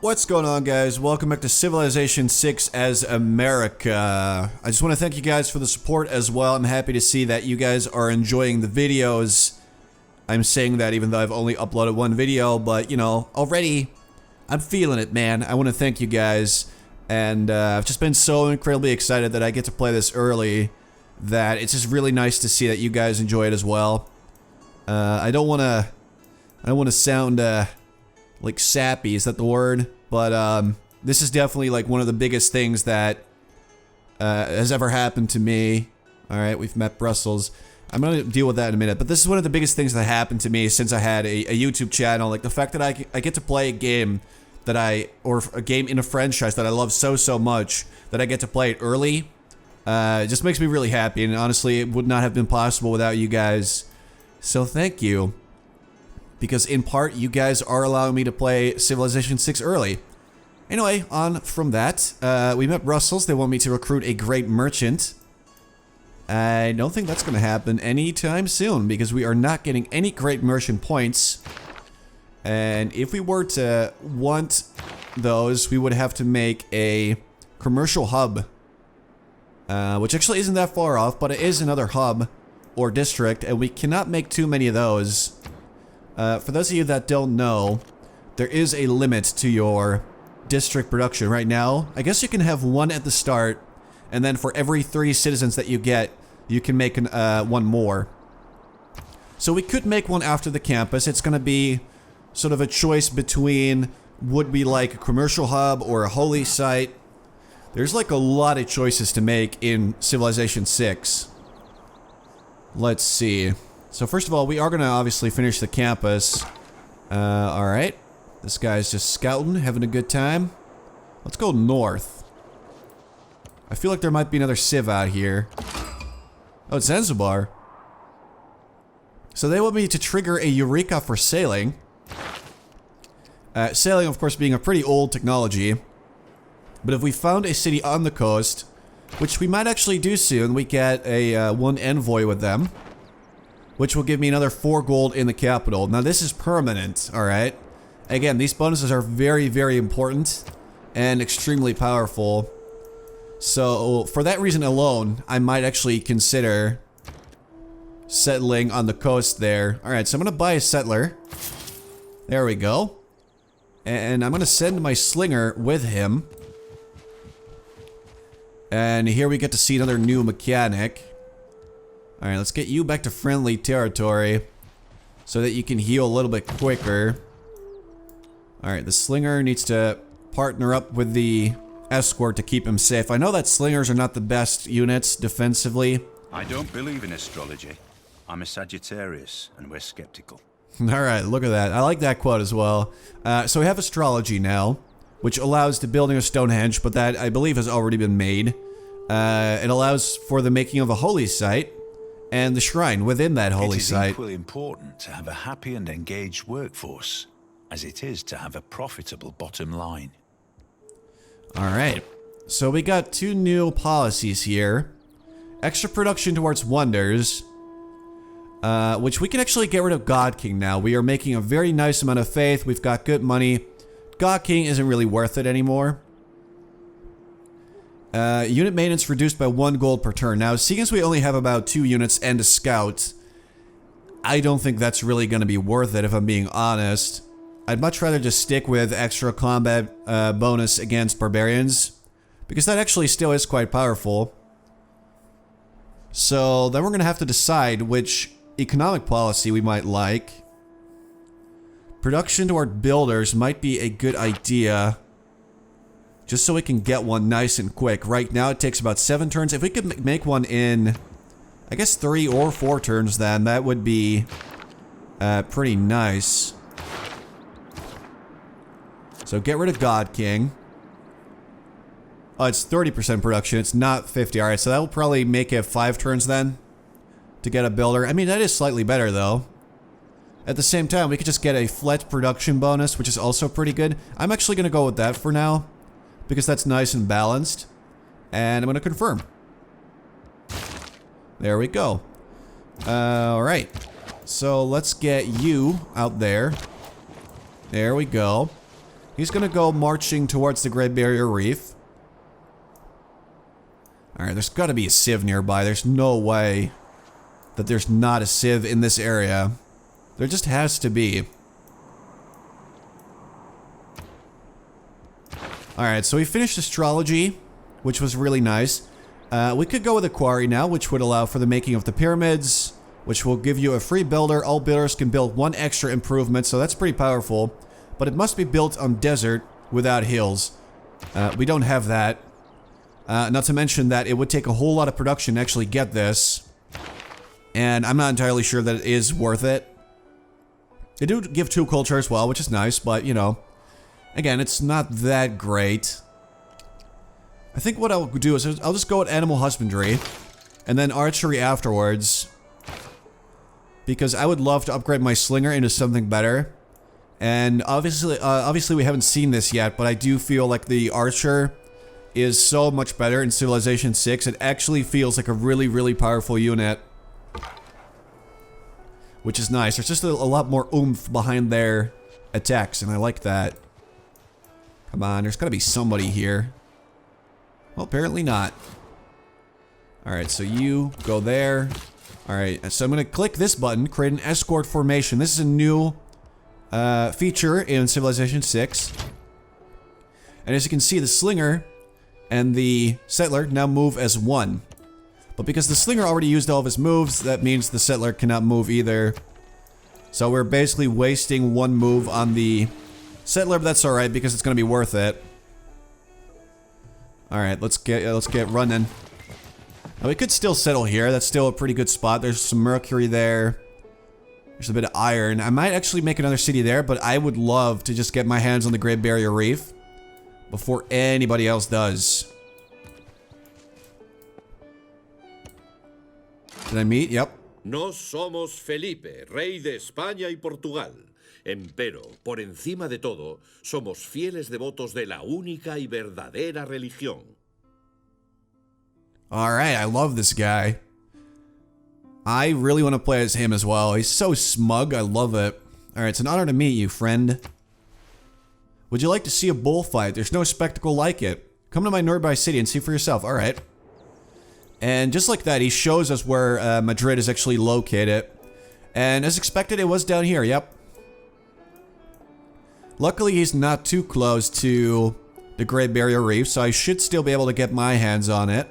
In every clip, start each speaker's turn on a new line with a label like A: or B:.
A: What's going on, guys? Welcome back to Civilization 6 as America. I just want to thank you guys for the support as well. I'm happy to see that you guys are enjoying the videos. I'm saying that even though I've only uploaded one video, but, you know, already I'm feeling it, man. I want to thank you guys. And I've just been so incredibly excited that I get to play this early that it's just really nice to see that you guys enjoy it as well. I don't want to sound like sappy, is that the word? But this is definitely like one of the biggest things that has ever happened to me. Alright, we've met Brussels. I'm gonna deal with that in a minute, but this is one of the biggest things that happened to me since I had a YouTube channel. Like the fact that I get to play a game that or a game in a franchise that I love so much, that I get to play it early, it just makes me really happy, and honestly, it would not have been possible without you guys. So thank you. Because in part, you guys are allowing me to play Civilization 6 early. Anyway, on from that, we met Brussels. They want me to recruit a great merchant. I don't think that's going to happen anytime soon, because we are not getting any great merchant points. And if we were to want those, we would have to make a commercial hub. Which actually isn't that far off, but it is another hub or district, and we cannot make too many of those. For those of you that don't know, there is a limit to your district production right now. I guess you can have one at the start, and then for every 3 citizens that you get, you can make one more. So we could make one after the campus. It's going to be sort of a choice between would we like a commercial hub or a holy site. There's like a lot of choices to make in Civilization 6. Let's see. So first of all, we are going to obviously finish the campus. Alright. This guy's just scouting, having a good time. Let's go north. I feel like there might be another civ out here. Oh, it's Zanzibar. So they want me to trigger a Eureka for sailing. Sailing, of course, being a pretty old technology. But if we found a city on the coast, which we might actually do soon, we get a one envoy with them, which will give me another 4 gold in the capital. Now this is permanent, alright? Again, these bonuses are very important and extremely powerful. So for that reason alone, I might actually consider settling on the coast there. Alright, so I'm gonna buy a settler. There we go. And I'm gonna send my slinger with him. And here we get to see another new mechanic. Alright, let's get you back to friendly territory so that you can heal a little bit quicker. Alright, the slinger needs to partner up with the escort to keep him safe. I know that slingers are not the best units defensively.
B: I don't believe in astrology. I'm a Sagittarius, and we're skeptical.
A: Alright, look at that. I like that quote as well. So we have astrology now, which allows the building of Stonehenge, but that I believe has already been made. It allows for the making of a holy site and the shrine within that holy site.
B: It is equally important to have a happy and engaged workforce as it is to have a profitable bottom line.
A: Alright, so we got 2 new policies here. Extra production towards wonders, which we can actually get rid of God King now. We are making a very nice amount of faith. We've got good money. God King isn't really worth it anymore. Unit maintenance reduced by 1 gold per turn. Now, seeing as we only have about 2 units and a scout, I don't think that's really going to be worth it if I'm being honest. I'd much rather just stick with extra combat bonus against barbarians, because that actually still is quite powerful. So then we're going to have to decide which economic policy we might like. Production toward builders might be a good idea, just so we can get one nice and quick. Right now it takes about 7 turns. If we could make one in, I guess 3 or 4 turns, then that would be pretty nice. So get rid of God King. Oh, it's 30% production. It's not 50. Alright, so that will probably make it 5 turns then to get a builder. I mean, that is slightly better though. At the same time, we could just get a flat production bonus, which is also pretty good. I'm actually going to go with that for now, because that's nice and balanced. And I'm going to confirm. There we go. Alright. So let's get you out there. There we go. He's gonna go marching towards the Great Barrier Reef. Alright, there's gotta be a sieve nearby. There's no way that there's not a sieve in this area. There just has to be. Alright, so we finished astrology, which was really nice. We could go with a quarry now, which would allow for the making of the pyramids, which will give you a free builder. All builders can build one extra improvement, so that's pretty powerful. But it must be built on desert without hills. We don't have that. Not to mention that it would take a whole lot of production to actually get this. And I'm not entirely sure that it is worth it. They do give 2 culture as well, which is nice, but, you know, again, it's not that great. I think what I'll do is I'll just go with animal husbandry, and then archery afterwards. Because I would love to upgrade my slinger into something better. And obviously we haven't seen this yet, but I do feel like the archer is so much better in Civilization 6. It actually feels like a really, really powerful unit. Which is nice. There's just a lot more oomph behind their attacks, and I like that. Come on, there's gotta be somebody here. Well, apparently not. Alright, so you go there. Alright, so I'm gonna click this button, create an escort formation. This is a new feature in Civilization 6. And as you can see, the slinger and the settler now move as one. But because the slinger already used all of his moves, that means the settler cannot move either. So we're basically wasting one move on the settler, but that's alright because it's gonna be worth it. Alright, let's get running. Now we could still settle here. That's still a pretty good spot. There's some mercury there. There's a bit of iron. I might actually make another city there, but I would love to just get my hands on the Great Barrier Reef before anybody else does. Did I meet? Yep.
C: Nos somos Felipe, rey de España y Portugal. Empero, por encima de todo, somos fieles devotos de la única y verdadera religión.
A: Alright, I love this guy. I really want to play as him as well. He's so smug, I love it. Alright, it's an honor to meet you, friend. Would you like to see a bullfight? There's no spectacle like it. Come to my nearby city and see for yourself. Alright. And just like that, he shows us where Madrid is actually located. And as expected, it was down here, yep. Luckily, he's not too close to the Great Barrier Reef, so I should still be able to get my hands on it.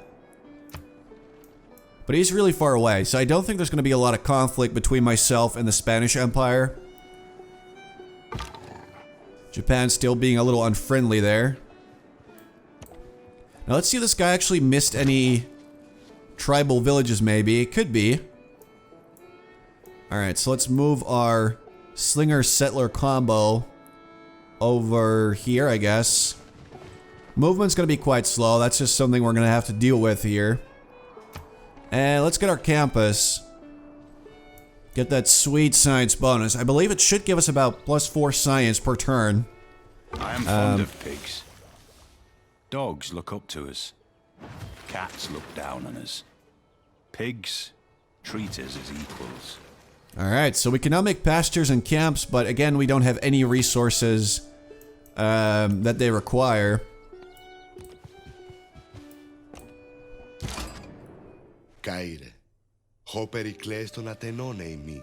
A: But he's really far away, so I don't think there's going to be a lot of conflict between myself and the Spanish Empire. Japan still being a little unfriendly there. Now let's see if this guy actually missed any tribal villages, maybe. It could be. Alright, so let's move our Slinger-Settler combo over here, I guess. Movement's gonna be quite slow. That's just something we're gonna have to deal with here. And let's get our campus. Get that sweet science bonus. I believe it should give us about +4 science per turn.
B: I am fond of pigs. Dogs look up to us. Cats look down on us. Pigs treat us as equals.
A: Alright, so we can now make pastures and camps, but again, we don't have any resources that they require.
D: Caire, ho pericleston atenone in me,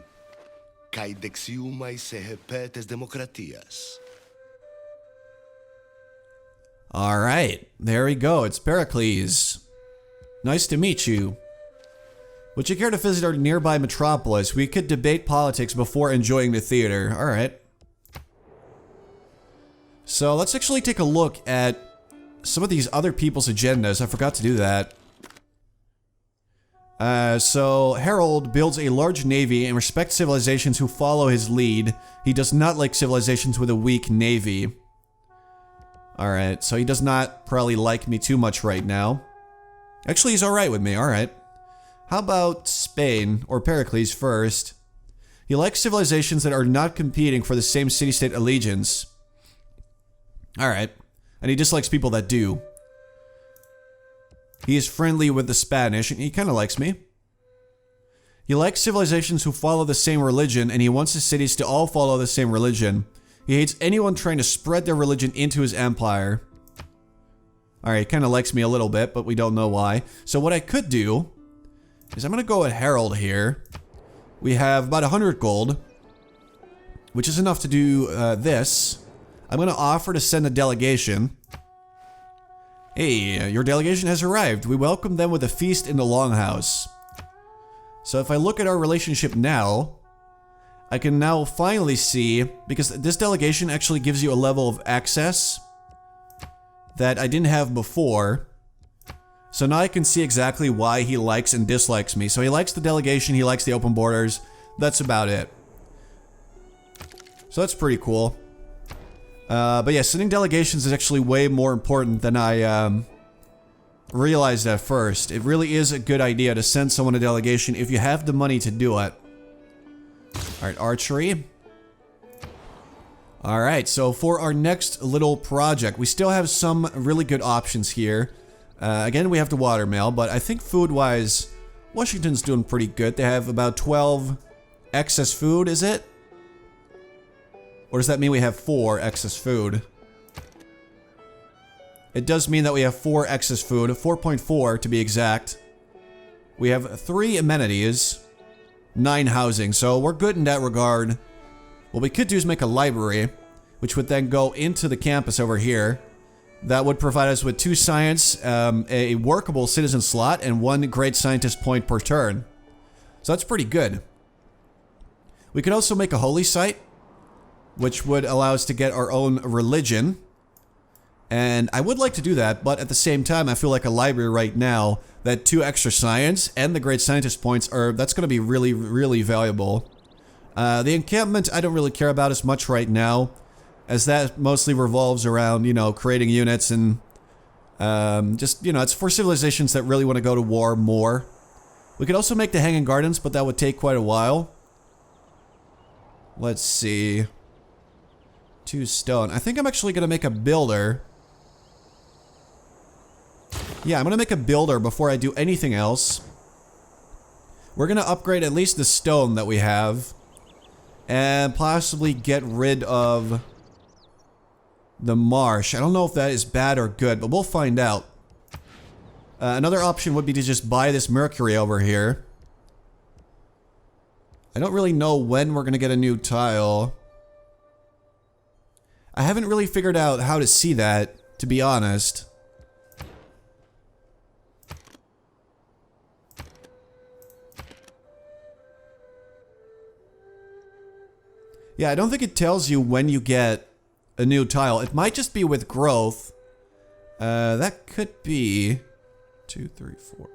D: kai dexiumai se hepetes demokratias.
A: Alright, there we go. It's Pericles. Nice to meet you. Would you care to visit our nearby metropolis? We could debate politics before enjoying the theater. Alright. So let's actually take a look at some of these other people's agendas. I forgot to do that. So Harold builds a large navy and respects civilizations who follow his lead. He does not like civilizations with a weak navy. Alright, so he does not probably like me too much right now. Actually, he's alright with me, alright. How about Spain, or Pericles first? He likes civilizations that are not competing for the same city-state allegiance. Alright. And he dislikes people that do. He is friendly with the Spanish, and he kind of likes me. He likes civilizations who follow the same religion, and he wants his cities to all follow the same religion. He hates anyone trying to spread their religion into his empire. Alright, he kind of likes me a little bit, but we don't know why. So what I could do is I'm going to go with Herald here. We have about 100 gold, which is enough to do this. I'm going to offer to send a delegation. Hey, your delegation has arrived. We welcome them with a feast in the Longhouse. So if I look at our relationship now, I can now finally see, because this delegation actually gives you a level of access that I didn't have before. So now I can see exactly why he likes and dislikes me. So he likes the delegation, he likes the open borders. That's about it. So that's pretty cool. But yeah, sending delegations is actually way more important than I realized at first. It really is a good idea to send someone a delegation if you have the money to do it. Alright, archery. Alright, so for our next little project, we still have some really good options here. Again, we have the watermill, but I think food-wise, Washington's doing pretty good. They have about 12 excess food, is it? Or does that mean we have 4 excess food? It does mean that we have 4 excess food, 4.4 to be exact. We have 3 amenities, 9 housing, so we're good in that regard. What we could do is make a library, which would then go into the campus over here. That would provide us with 2 science, a workable citizen slot, and 1 great scientist point per turn. So that's pretty good. We could also make a holy site, which would allow us to get our own religion. And I would like to do that, but at the same time, I feel like a library right now, that 2 extra science and the great scientist points that's going to be really, really valuable. The encampment, I don't really care about as much right now, as that mostly revolves around, you know, creating units and just, you know, it's for civilizations that really want to go to war more. We could also make the Hanging Gardens, but that would take quite a while. Let's see. 2 stone. I think I'm actually going to make a builder. Yeah, I'm going to make a builder before I do anything else. We're going to upgrade at least the stone that we have. And possibly get rid of the marsh. I don't know if that is bad or good, but we'll find out. Another option would be to just buy this mercury over here. I don't really know when we're going to get a new tile. I haven't really figured out how to see that, to be honest. Yeah, I don't think it tells you when you get a new tile. It might just be with growth. That could be 2, 3, 4, 5,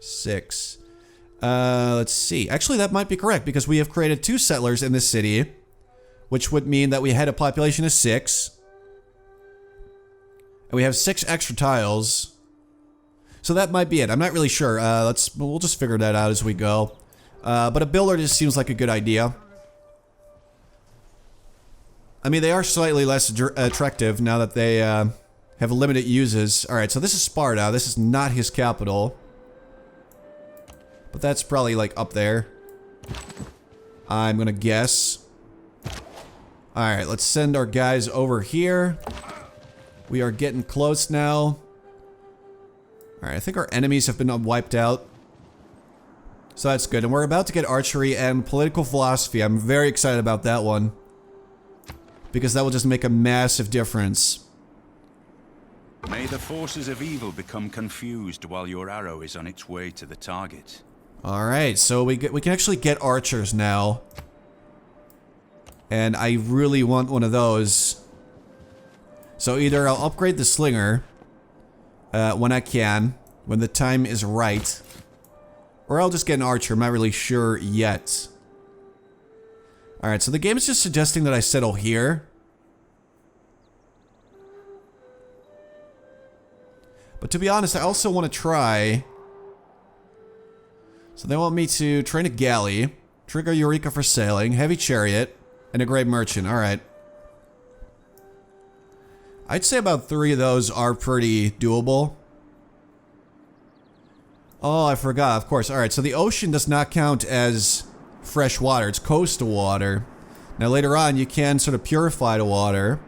A: 6. Let's see. Actually, that might be correct because we have created 2 settlers in this city, which would mean that we had a population of 6. And we have 6 extra tiles. So that might be it. I'm not really sure. We'll just figure that out as we go. But a builder just seems like a good idea. I mean, they are slightly less attractive now that they have limited uses. Alright, so this is Sparta. This is not his capital. But that's probably, like, up there. I'm gonna guess. Alright, let's send our guys over here. We are getting close now. Alright, I think our enemies have been wiped out. So that's good. And we're about to get archery and political philosophy. I'm very excited about that one. Because that will just make a massive difference.
B: May the forces of evil become confused while your arrow is on its way to the target.
A: Alright, so we can actually get archers now. And I really want one of those. So either I'll upgrade the slinger when I can, when the time is right. Or I'll just get an archer, I'm not really sure yet. Alright, so the game is just suggesting that I settle here. But to be honest, I also want to try... So they want me to train a galley, trigger Eureka for sailing, heavy chariot, and a great merchant. Alright. I'd say about 3 of those are pretty doable. Oh, I forgot, of course. Alright, so the ocean does not count as fresh water. It's coastal water. Now later on, you can sort of purify the water.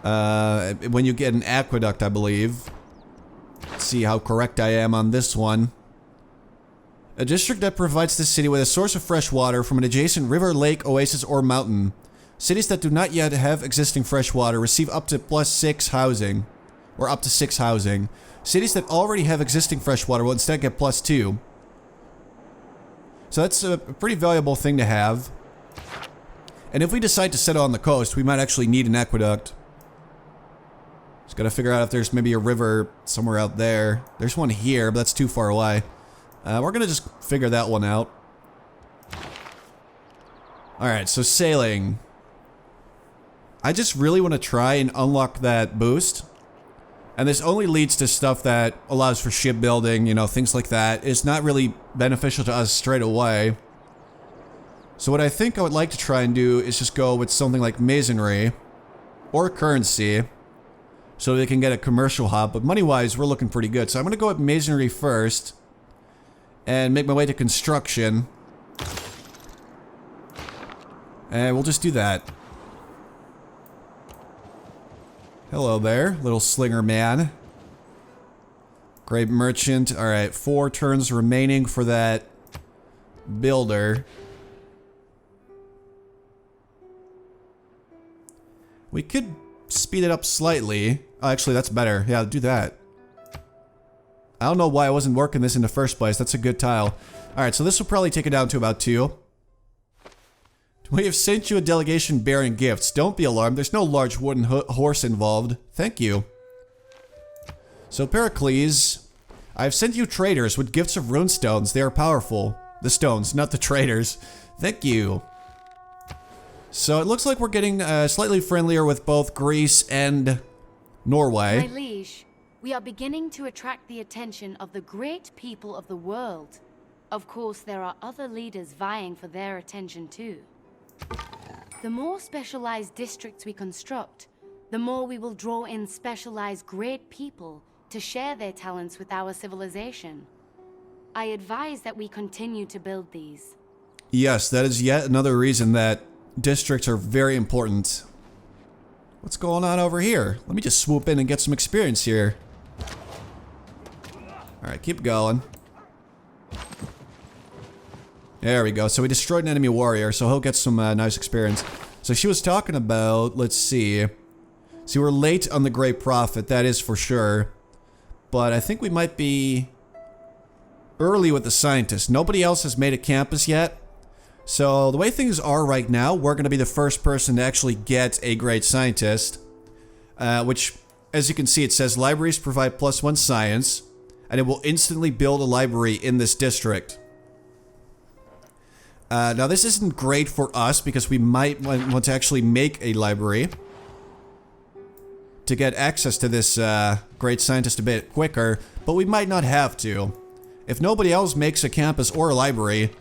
A: When you get an aqueduct, I believe. Let's see how correct I am on this one. A district that provides the city with a source of fresh water from an adjacent river, lake, oasis, or mountain. Cities that do not yet have existing fresh water receive up to +6 housing. Or up to 6 housing. Cities that already have existing fresh water will instead get +2. So that's a pretty valuable thing to have. And if we decide to settle on the coast, we might actually need an aqueduct. Just gotta figure out if there's maybe a river somewhere out there. There's one here, but that's too far away. We're gonna just figure that one out. Alright, so sailing. I just really want to try and unlock that boost. And this only leads to stuff that allows for shipbuilding, you know, things like that. It's not really beneficial to us straight away. So what I think I would like to try and do is just go with something like masonry or currency so they can get a commercial hub. But money-wise, we're looking pretty good. So I'm going to go with masonry first and make my way to construction. And we'll just do that. Hello there, little slinger man. Great merchant. Alright, 4 turns remaining for that builder. We could speed it up slightly. Oh, actually, that's better. Yeah, do that. I don't know why I wasn't working this in the first place. That's a good tile. Alright, so this will probably take it down to about 2. We have sent you a delegation bearing gifts. Don't be alarmed. There's no large wooden horse involved. Thank you. So, Pericles, I've sent you traders with gifts of runestones. They are powerful. The stones, not the traders. Thank you. So, it looks like we're getting slightly friendlier with both Greece and Norway.
E: My liege, we are beginning to attract the attention of the great people of the world. Of course, there are other leaders vying for their attention too. The more specialized districts we construct, the more we will draw in specialized great people to share their talents with our civilization. I advise that we continue to build these.
A: Yes, that is yet another reason that districts are very important. What's going on over here? Let me just swoop in and get some experience here. Alright, keep going. There we go. So we destroyed an enemy warrior, so he'll get some nice experience. So she was talking about, let's see. See, we're late on the Great Prophet, that is for sure. But I think we might be early with the scientists. Nobody else has made a campus yet. So the way things are right now, we're going to be the first person to actually get a great scientist. Which, as you can see, it says libraries provide +1 science. And it will instantly build a library in this district. Now this isn't great for us because we might want to actually make a library to get access to this great scientist a bit quicker, but we might not have to. If nobody else makes a campus or a library,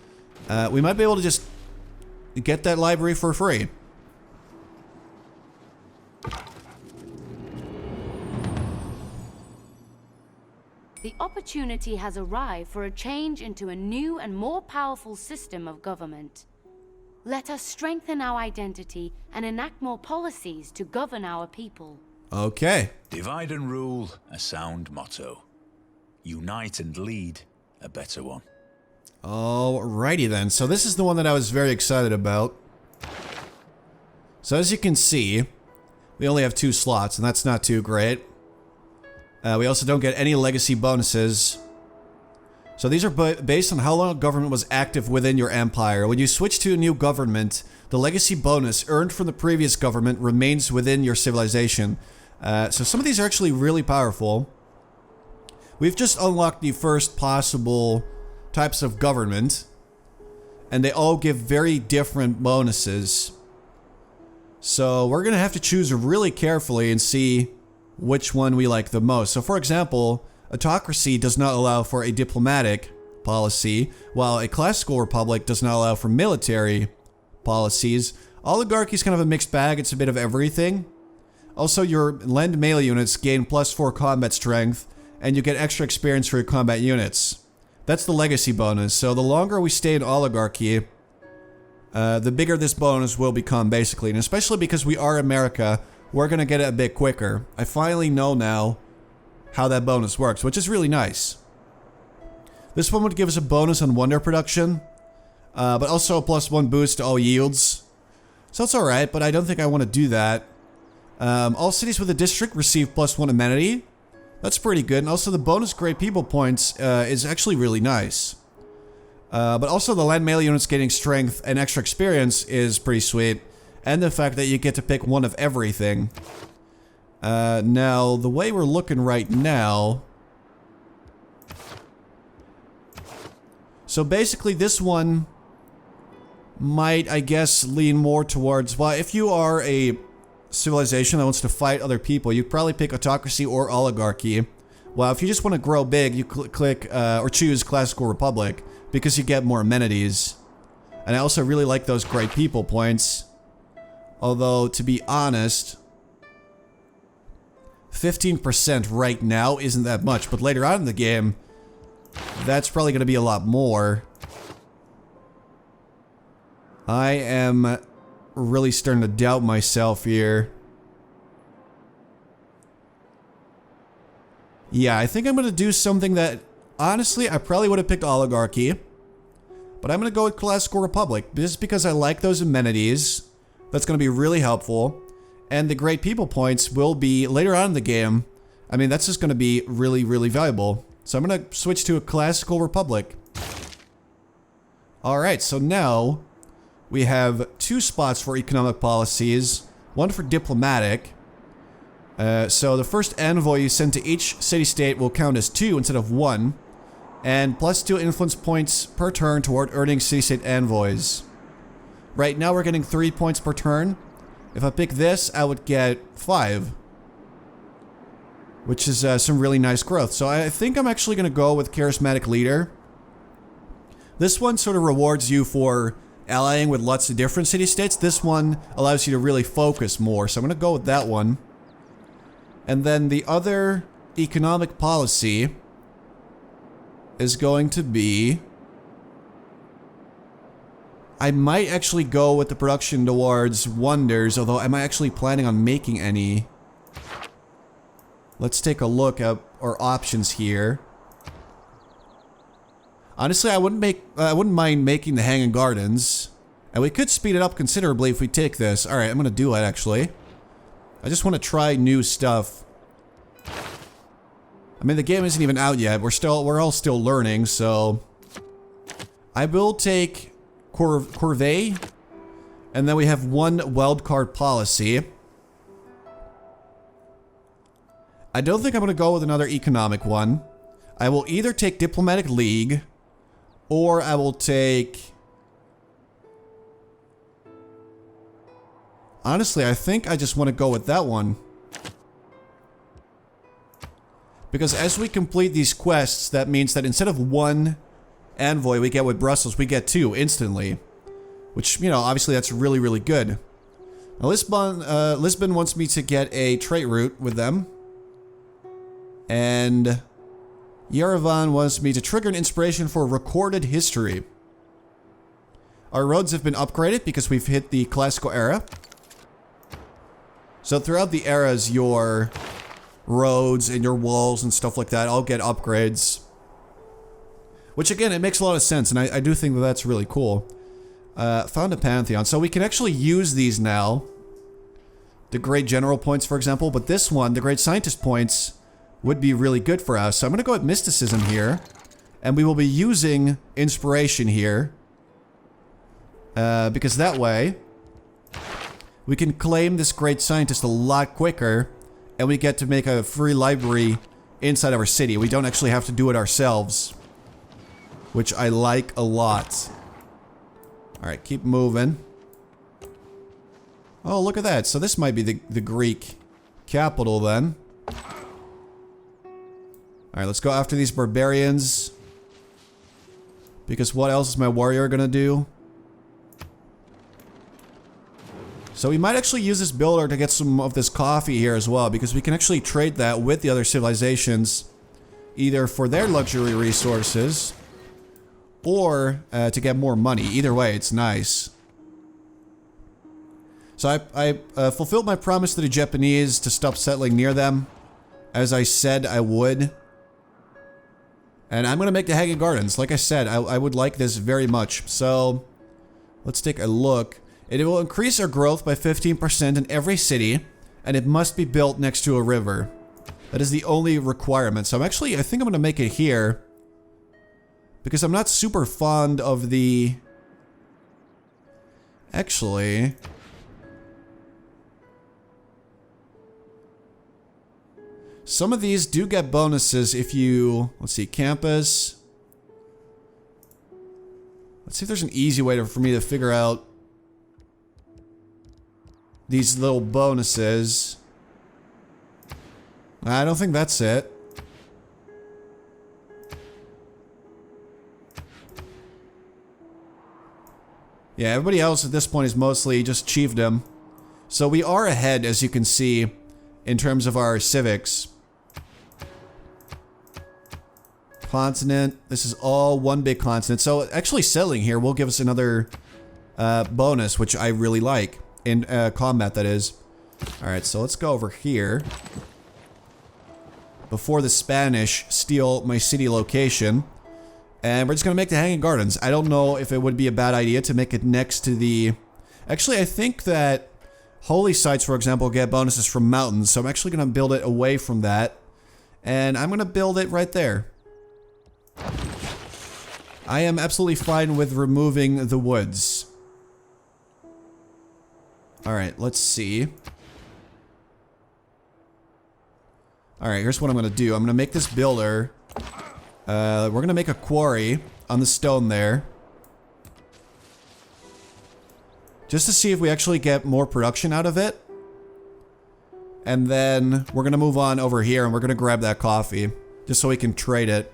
A: we might be able to just get that library for free.
E: The opportunity has arrived for a change into a new and more powerful system of government. Let us strengthen our identity and enact more policies to govern our people.
A: Okay.
B: Divide and rule, a sound motto. Unite and lead, a better one.
A: Alrighty then. So this is the one that I was very excited about. So as you can see, we only have 2 slots, and that's not too great. We also don't get any legacy bonuses. So these are based on how long a government was active within your empire. When you switch to a new government, the legacy bonus earned from the previous government remains within your civilization. So some of these are actually really powerful. We've just unlocked the first possible types of government, and they all give very different bonuses. So we're gonna have to choose really carefully and see which one we like the most. So for example, autocracy does not allow for a diplomatic policy, while a classical republic does not allow for military policies. Oligarchy is kind of a mixed bag, it's a bit of everything. Also, your lend melee units gain +4 combat strength, and you get extra experience for your combat units. That's the legacy bonus, so the longer we stay in oligarchy, the bigger this bonus will become, basically. And especially because we are America, we're going to get it a bit quicker. I finally know now how that bonus works, which is really nice. This one would give us a bonus on wonder production, but also a +1 boost to all yields. So it's alright, but I don't think I want to do that. All cities with a district receive +1 amenity. That's pretty good. And also the bonus great people points is actually really nice. But also the land melee units getting strength and extra experience is pretty sweet. And the fact that you get to pick one of everything. Now, the way we're looking right now... So basically this one might, I guess, lean more towards... Well, if you are a civilization that wants to fight other people, you'd probably pick autocracy or oligarchy. Well, if you just want to grow big, you click or choose classical republic because you get more amenities. And I also really like those great people points. Although, to be honest, 15% right now isn't that much, but later on in the game, that's probably going to be a lot more. I am really starting to doubt myself here. Yeah, I think I'm going to do something that, honestly, I probably would have picked oligarchy. But I'm going to go with classical republic, just because I like those amenities. That's going to be really helpful. And the great people points will be later on in the game. I mean, that's just going to be really, really valuable. So I'm going to switch to a classical republic. Alright, so now we have 2 spots for economic policies. 1 for diplomatic. So the first envoy you send to each city-state will count as 2 instead of 1. And +2 influence points per turn toward earning city-state envoys. Right now we're getting 3 points per turn. If I pick this, I would get 5. Which is some really nice growth. So I think I'm actually going to go with Charismatic Leader. This one sort of rewards you for allying with lots of different city-states. This one allows you to really focus more. So I'm going to go with that one. And then the other economic policy is going to be... I might actually go with the production towards wonders, although am I actually planning on making any? Let's take a look at our options here. Honestly, I wouldn't mind making the Hanging Gardens. And we could speed it up considerably if we take this. Alright, I'm gonna do it actually. I just want to try new stuff. I mean, the game isn't even out yet. We're all still learning, so I will take Corvée, and then we have 1 wildcard policy. I don't think I'm going to go with another economic one. I will either take Diplomatic League, or I will take... Honestly, I think I just want to go with that one. Because as we complete these quests, that means that instead of 1 envoy we get with Brussels, we get 2 instantly. Which, you know, obviously that's really, really good. Now, Lisbon wants me to get a trait route with them. And Yerevan wants me to trigger an inspiration for recorded history. Our roads have been upgraded because we've hit the classical era. So throughout the eras, your roads and your walls and stuff like that all get upgrades. Which again, it makes a lot of sense, and I do think that that's really cool. Found a Pantheon. So we can actually use these now. The Great General points, for example, but this one, the Great Scientist points, would be really good for us. So I'm going to go with Mysticism here. And we will be using Inspiration here. Because that way, we can claim this Great Scientist a lot quicker. And we get to make a free library inside of our city. We don't actually have to do it ourselves. Which I like a lot. Alright, keep moving. Oh, look at that. So this might be the Greek capital then. Alright, let's go after these barbarians. Because what else is my warrior gonna do? So we might actually use this builder to get some of this coffee here as well, because we can actually trade that with the other civilizations, either for their luxury resources, or to get more money. Either way, it's nice. So I fulfilled my promise to the Japanese to stop settling near them, as I said I would. And I'm gonna make the Hanging Gardens. Like I said, I would like this very much. So let's take a look. It will increase our growth by 15% in every city, and it must be built next to a river. That is the only requirement. So I think I'm gonna make it here, because I'm not super fond of the... Actually... Some of these do get bonuses if you... Let's see, campus. Let's see if there's an easy way for me to figure out these little bonuses. I don't think that's it. Yeah, everybody else at this point is mostly just chiefdom. So we are ahead, as you can see, in terms of our civics. Continent. This is all one big continent. So actually settling here will give us another bonus, which I really like. In combat, that is. Alright, so let's go over here. Before the Spanish steal my city location. And we're just going to make the Hanging Gardens. I don't know if it would be a bad idea to make it next to the... Actually, I think that holy sites, for example, get bonuses from mountains. So I'm actually going to build it away from that. And I'm going to build it right there. I am absolutely fine with removing the woods. Alright, let's see. Alright, here's what I'm gonna do. I'm gonna make this builder. We're gonna make a quarry on the stone there. Just to see if we actually get more production out of it. And then we're gonna move on over here and we're gonna grab that coffee. Just so we can trade it.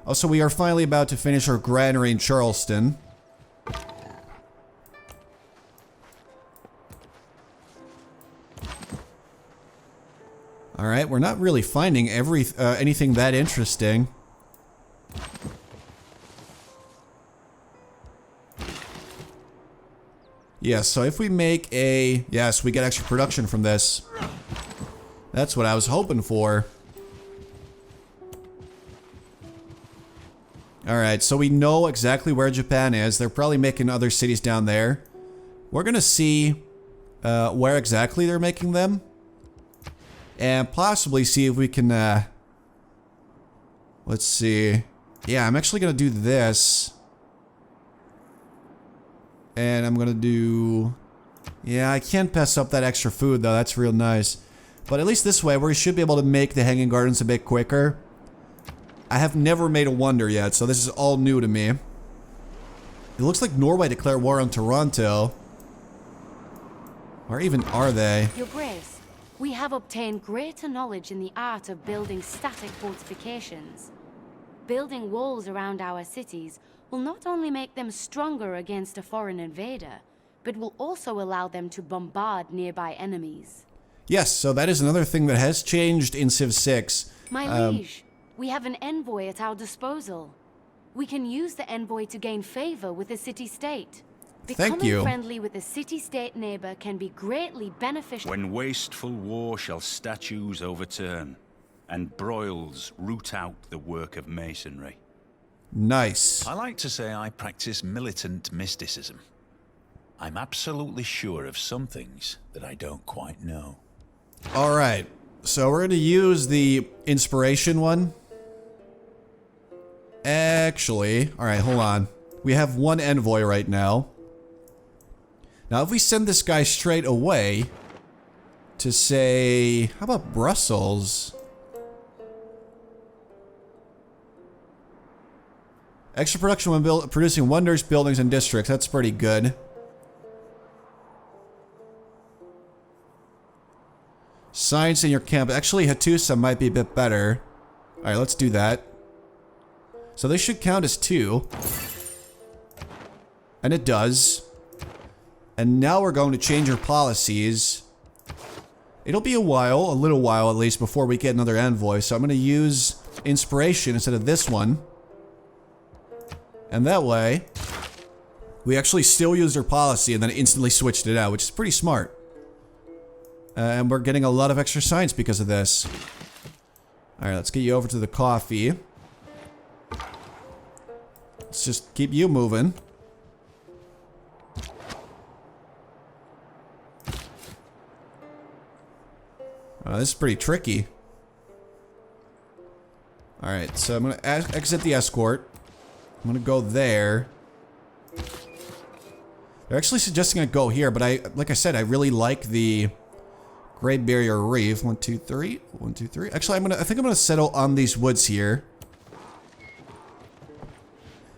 A: Also, we are finally about to finish our granary in Charleston. Alright, we're not really finding anything that interesting. Yes, so if we make a... Yes, we get extra production from this. That's what I was hoping for. Alright, so we know exactly where Japan is. They're probably making other cities down there. We're gonna see where exactly they're making them. And possibly see if we can, let's see. Yeah, I'm actually gonna do this. And I'm gonna do... Yeah, I can't pass up that extra food though, that's real nice. But at least this way, we should be able to make the Hanging Gardens a bit quicker. I have never made a wonder yet, so this is all new to me. It looks like Norway declared war on Toronto. Or even are they?
E: Your Grace, we have obtained greater knowledge in the art of building static fortifications. Building walls around our cities will not only make them stronger against a foreign invader, but will also allow them to bombard nearby enemies.
A: Yes, so that is another thing that has changed in Civ 6.
E: My liege, we have an envoy at our disposal. We can use the envoy to gain favor with the city-state.
A: Thank you.
E: Becoming friendly with a city-state neighbor can be greatly beneficial.
B: When wasteful war shall statues overturn, and broils root out the work of masonry.
A: Nice.
F: I like to say I practice militant mysticism. I'm absolutely sure of some things that I don't quite know.
A: Alright, so we're gonna use the inspiration one. Actually, alright, hold on. We have one envoy right now. Now if we send this guy straight away to say, how about Brussels? Extra production when producing wonders, buildings, and districts. That's pretty good. Science in your camp. Actually, Hattusa might be a bit better. Alright, let's do that. So they should count as 2. And it does. And now we're going to change our policies. It'll be a little while at least, before we get another envoy. So I'm going to use inspiration instead of this one. And that way, We actually still used our policy and then instantly switched it out, which is pretty smart. And we're getting a lot of extra science because of this. Alright, let's get you over to the coffee. Let's just keep you moving. This is pretty tricky. Alright, so I'm gonna exit the escort. I'm gonna go there. They're actually suggesting I go here, but like I said, I really like the Great Barrier Reef. 1, 2, 3. 1, 2, 3. Actually, I think I'm gonna settle on these woods here.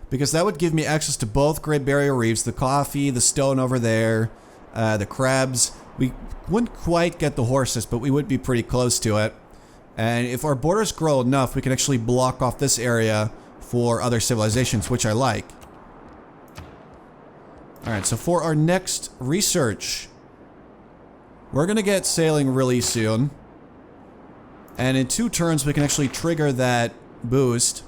A: Because that would give me access to both Great Barrier Reefs, the coffee, the stone over there, the crabs. We wouldn't quite get the horses, but we would be pretty close to it. And if our borders grow enough, we can actually block off this area for other civilizations, which I like. Alright, so for our next research, we're gonna get sailing really soon. And in 2 turns, we can actually trigger that boost.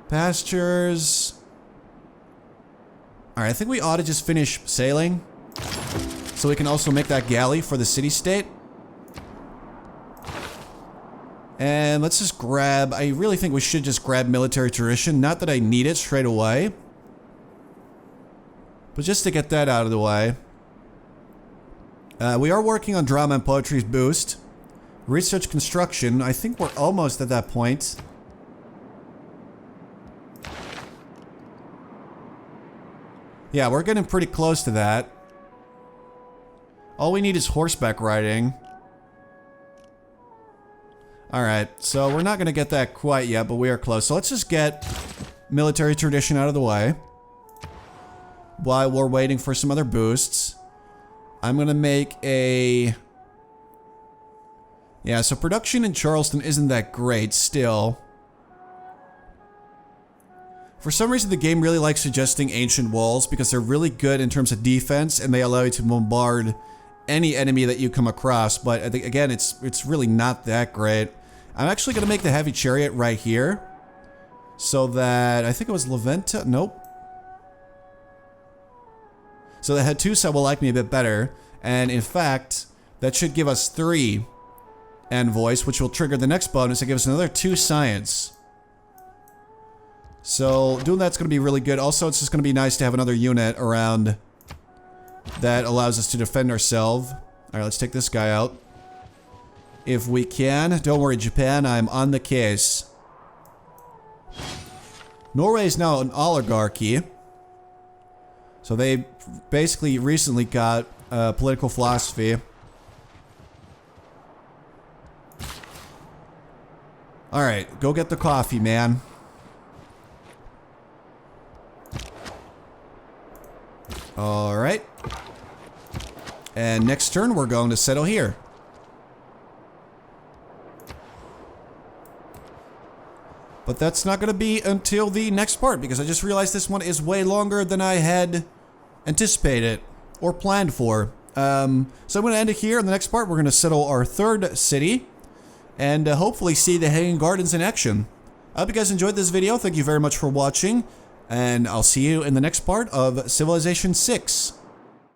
A: Pastures. Alright, I think we ought to just finish sailing. So we can also make that galley for the city-state. And let's just grab... I really think we should just grab military tradition. Not that I need it straight away. But just to get that out of the way. We are working on drama and poetry's boost. Research construction. I think we're almost at that point. Yeah, we're getting pretty close to that. All we need is horseback riding. Alright, so we're not going to get that quite yet, but we are close. So let's just get military tradition out of the way. While we're waiting for some other boosts. I'm going to make a... Yeah, so production in Charleston isn't that great still. For some reason, the game really likes suggesting ancient walls because they're really good in terms of defense and they allow you to bombard any enemy that you come across. But I think, again, it's really not that great. I'm actually going to make the heavy chariot right here. So that, I think it was Leventa. Nope. So the Hattusa will like me a bit better. And in fact, that should give us 3 envoys, which will trigger the next bonus and give us another 2 science. So doing that's going to be really good. Also, it's just going to be nice to have another unit around that allows us to defend ourselves. Alright, let's take this guy out. If we can. Don't worry, Japan, I'm on the case. Norway is now an oligarchy. So they basically recently got political philosophy. Alright, go get the coffee, man. Alright. And next turn, we're going to settle here. But that's not going to be until the next part, because I just realized this one is way longer than I had anticipated or planned for. So I'm going to end it here. In the next part, we're going to settle our 3rd city and hopefully see the Hanging Gardens in action. I hope you guys enjoyed this video. Thank you very much for watching. And I'll see you in the next part of Civilization 6.